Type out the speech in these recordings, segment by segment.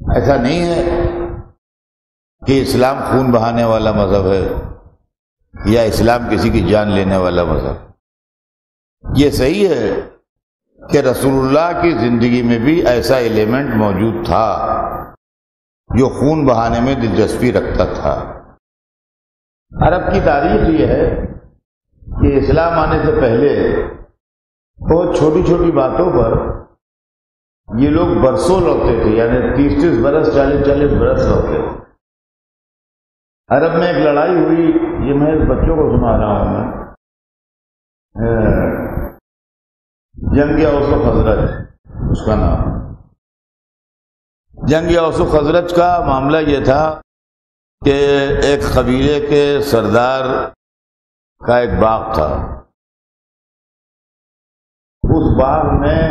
ایسا نہیں ہے کہ اسلام خون بہانے والا مذہب ہے یا اسلام کسی کی جان لینے والا مذہب۔ یہ صحیح ہے کہ رسول اللہ کی زندگی میں بھی ایسا ایلیمنٹ موجود تھا جو خون بہانے میں دلچسپی رکھتا تھا۔ عرب کی تاریخ یہ ہے کہ اسلام آنے سے پہلے بہت چھوٹی چھوٹی باتوں پر یہ لوگ برسوں لڑتے تھے، یعنی 30 برس 40 برس لڑتے تھے۔ عرب میں ایک لڑائی ہوئی، یہ میں بچوں کو سنا رہا ہوں میں، جنگ اوس و خزرج اس کا نام۔ جنگ اوس و خزرج کا معاملہ یہ تھا کہ ایک قبیلے کے سردار کا ایک باغ تھا، اس باغ میں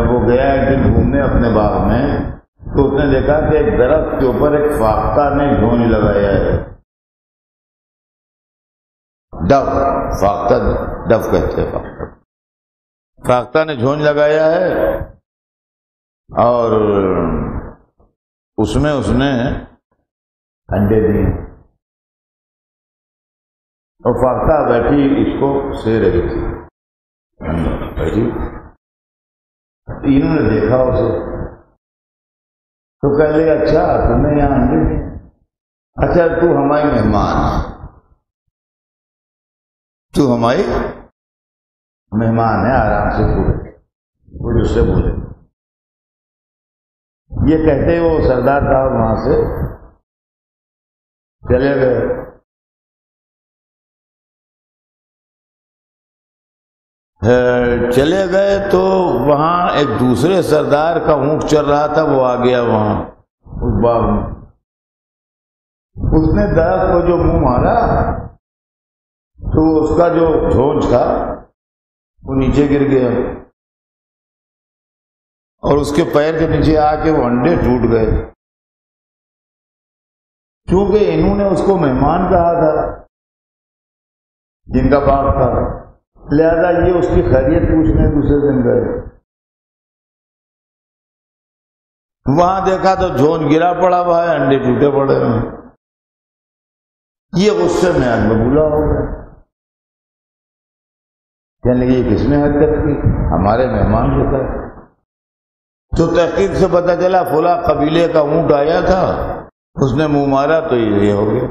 وہ گیا ایک دن گھومنے اپنے باغ میں، تو اس نے دیکھا کہ ایک درخت کے اوپر ایک فاختہ نے جھونج لگایا ہے، ڈف، فاختہ ڈف کہتے ہیں، فاختہ نے جھونج لگایا ہے اور اس نے انڈے دیے، اور فاختہ بیٹھی اس کو سے رہی تھی، بیٹھی۔ انہوں نے دیکھا اسے تو کہہ لیا اچھا تم نے یہاں انڈے دیے، اچھا تو ہماری مہمان ہے، تو ہماری مہمان ہے، آرام سے پورے وہ جس سے بولے۔ یہ کہتے وہ سردار صاحب وہاں سے چلے گئے۔ چلے گئے تو وہاں ایک دوسرے سردار کا اونٹ چل رہا تھا، وہ آ گیا وہاں اس باغ میں، اس نے درخت کو جو منہ مارا تو اس کا جو جھونج تھا وہ نیچے گر گیا، اور اس کے پیر کے نیچے آ کے وہ انڈے ٹوٹ گئے۔ چونکہ انہوں نے اس کو مہمان کہا تھا جن کا باغ تھا، لہذا یہ اس کی خیریت پوچھنے دوسرے دن گئے، وہاں دیکھا تو جھونج گرا پڑا ہوا ہے، انڈے ٹوٹے پڑے ہیں۔ یہ غصے میں آگ ببولا ہو گیا، کہنے لگے یہ کس نے حرکت کی، ہمارے مہمان جو تھا۔ تو تحقیق سے پتہ چلا فلاں قبیلے کا اونٹ آیا تھا، اس نے منہ مارا تو یہ ہو گیا۔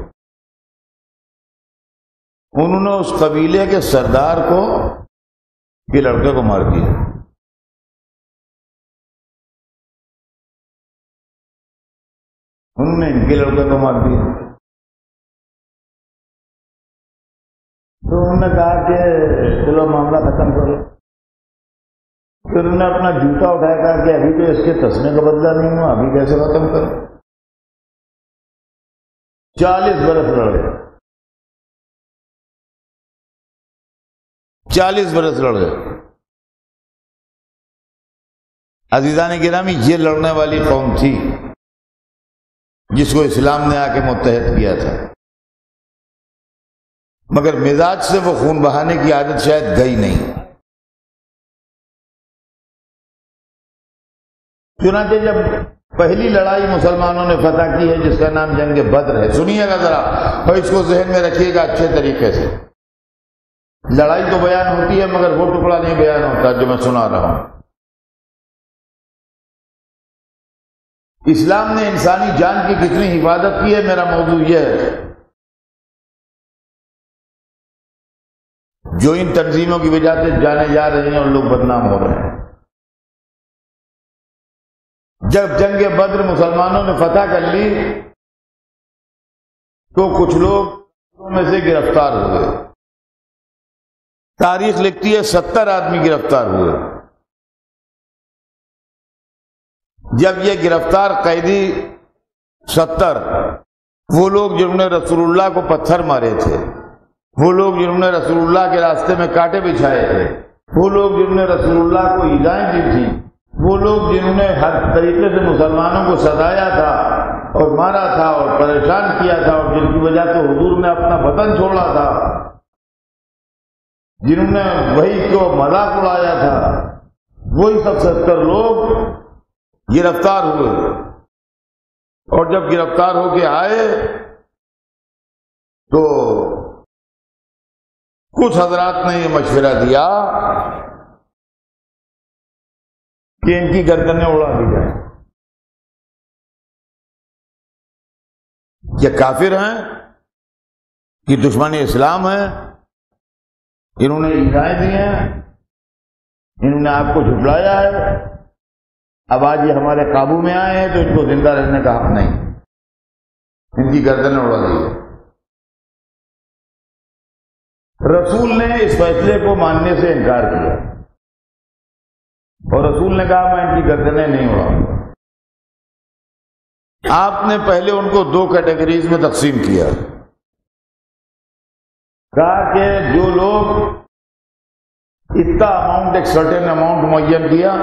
انہوں نے اس قبیلے کے سردار کو کے لڑکے کو مار دیا۔ انہوں نے ان کے لڑکے کو مار دیا۔ تو انہوں نے کہا کہ چلو معاملہ ختم کرو۔ پھر انہوں نے اپنا جوتا اٹھایا، کہا کہ ابھی تو اس کے تسمے کا بدلہ نہیں ہوا، ابھی کیسے ختم کرو؟ 40 برس لڑے، 40 برس لڑے۔ عزیزان گرامی، یہ لڑنے والی قوم تھی جس کو اسلام نے آ کے متحد کیا تھا، مگر مزاج سے وہ خون بہانے کی عادت شاید گئی نہیں۔ چنانچہ جب پہلی لڑائی مسلمانوں نے فتح کی ہے جس کا نام جنگ بدر ہے، سنیے گا ذرا اور اس کو ذہن میں رکھیے گا اچھے طریقے سے۔ لڑائی تو بیان ہوتی ہے مگر وہ ٹکڑا نہیں بیان ہوتا جو میں سنا رہا ہوں۔ اسلام نے انسانی جان کی کتنی حفاظت کی ہے، میرا موضوع یہ ہے۔ جو ان تنظیموں کی وجہ سے جانے جا رہے ہیں اور لوگ بدنام ہو رہے ہیں۔ جب جنگ بدر مسلمانوں نے فتح کر لی تو کچھ لوگ میں سے گرفتار ہوئے۔ تاریخ لکھتی ہے 70 آدمی گرفتار ہوئے۔ جب یہ گرفتار قیدی 70، وہ لوگ جنہوں نے رسول اللہ کو پتھر مارے تھے، وہ لوگ جنہوں نے رسول اللہ کے راستے میں کانٹے بچھائے تھے، وہ لوگ جنہوں نے رسول اللہ کو ایذائیں دی تھیں، وہ لوگ جنہوں نے ہر طریقے سے مسلمانوں کو سزایا تھا اور مارا تھا اور پریشان کیا تھا، اور جن کی وجہ سے حضور نے اپنا وطن چھوڑا تھا، جنہوں نے وہی کو مذاق اڑایا تھا، وہی سب 70 لوگ گرفتار ہوئے، اور جب گرفتار ہو کے آئے تو کچھ حضرات نے یہ مشورہ دیا کہ ان کی گردنیں اڑا دی جائیں. یہ کافر ہیں، یہ دشمن اسلام ہیں، انہوں نے ایذائیں دی ہیں، انہوں نے آپ کو جھٹلایا ہے، اب آج یہ ہمارے قابو میں آئے ہیں تو ان کو زندہ رہنے کا حق نہیں، ان کی گردنیں اڑا دی جائیں. رسول نے اس فیصلے کو ماننے سے انکار کیا، اور رسول نے کہا میں ان کی گردنیں نہیں اڑاؤں گا. آپ نے پہلے ان کو دو کیٹیگریز میں تقسیم کیا، کہا کہ جو لوگ اتنا اماؤنٹ، ایک سرٹن اماؤنٹ معین کیا،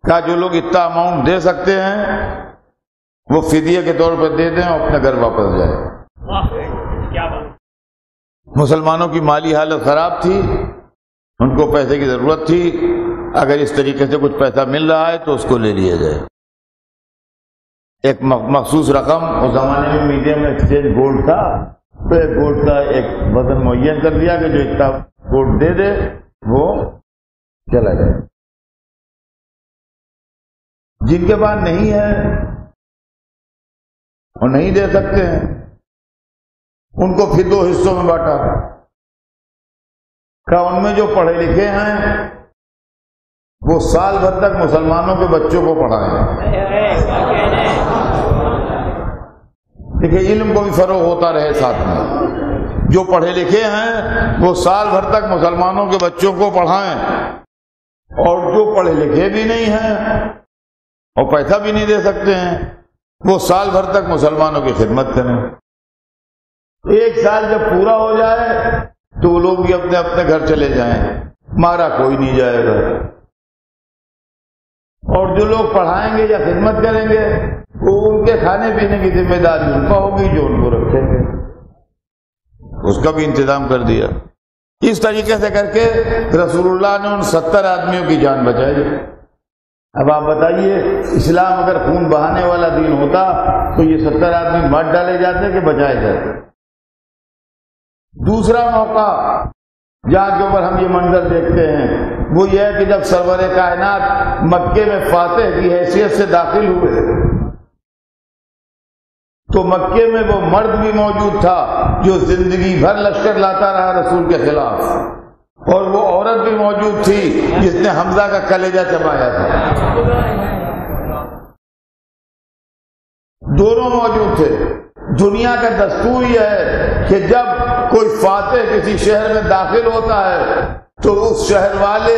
کہا جو لوگ اتنا اماؤنٹ دے سکتے ہیں وہ فدیہ کے طور پر دے دیں اور اپنے گھر واپس جائیں. مسلمانوں کی مالی حالت خراب تھی، ان کو پیسے کی ضرورت تھی، اگر اس طریقے سے کچھ پیسہ مل رہا ہے تو اس کو لے لیا جائے. ایک مخصوص رقم، اس زمانے میں میڈیم ایکسچینج گولڈ تھا، تو ایک گولڈ کا ایک وزن معین کر دیا کہ جو اتنا گولڈ دے دے وہ چلا جائے. جن کے پاس نہیں ہے اور نہیں دے سکتے ہیں ان کو پھر دو حصوں میں بانٹا، کہ ان میں جو پڑھے لکھے ہیں وہ سال بھر تک مسلمانوں کے بچوں کو پڑھائیں. دیکھیے علم کو بھی فروغ ہوتا رہے ساتھ میں. جو پڑھے لکھے ہیں وہ سال بھر تک مسلمانوں کے بچوں کو پڑھائیں، اور جو پڑھے لکھے بھی نہیں ہیں اور پیسہ بھی نہیں دے سکتے ہیں وہ سال بھر تک مسلمانوں کی خدمت کریں. ایک سال جب پورا ہو جائے تو وہ لوگ بھی اپنے اپنے گھر چلے جائیں، مارا کوئی نہیں جائے گا. اور جو لوگ پڑھائیں گے یا خدمت کریں گے وہ ان کے کھانے پینے کی ذمہ داری ان کا ہوگی، جو ان کو رکھیں گے اس کا بھی انتظام کر دیا. اس طریقے سے کر کے رسول اللہ نے ان 70 آدمیوں کی جان بچائی. اب آپ بتائیے، اسلام اگر خون بہانے والا دین ہوتا تو یہ 70 آدمی مار ڈالے جاتے کہ بچائے جاتے. دوسرا موقع جہاں کے اوپر ہم یہ منظر دیکھتے ہیں وہ یہ ہے کہ جب سرور کائنات مکے میں فاتح کی حیثیت سے داخل ہوئے تو مکے میں وہ مرد بھی موجود تھا جو زندگی بھر لشکر لاتا رہا رسول کے خلاف، اور وہ عورت بھی موجود تھی جس نے حمزہ کا کلیجہ چبایا تھا. دونوں موجود تھے. دنیا کا دستور یہ ہے کہ جب کوئی فاتح کسی شہر میں داخل ہوتا ہے تو اس شہر والے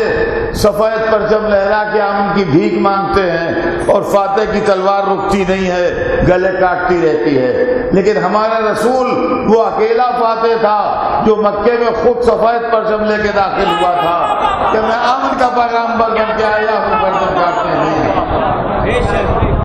سفید پرچم لہرا کے ان کی بھیک مانگتے ہیں، اور فاتح کی تلوار رکتی نہیں ہے، گلے کاٹتی رہتی ہے. لیکن ہمارا رسول وہ اکیلا فاتح تھا جو مکے میں خود سفید پرچم لے کے داخل ہوا تھا کہ میں امن کا پیغامبر بن کے آیا ہوں، پرچم کاٹتے ہیں.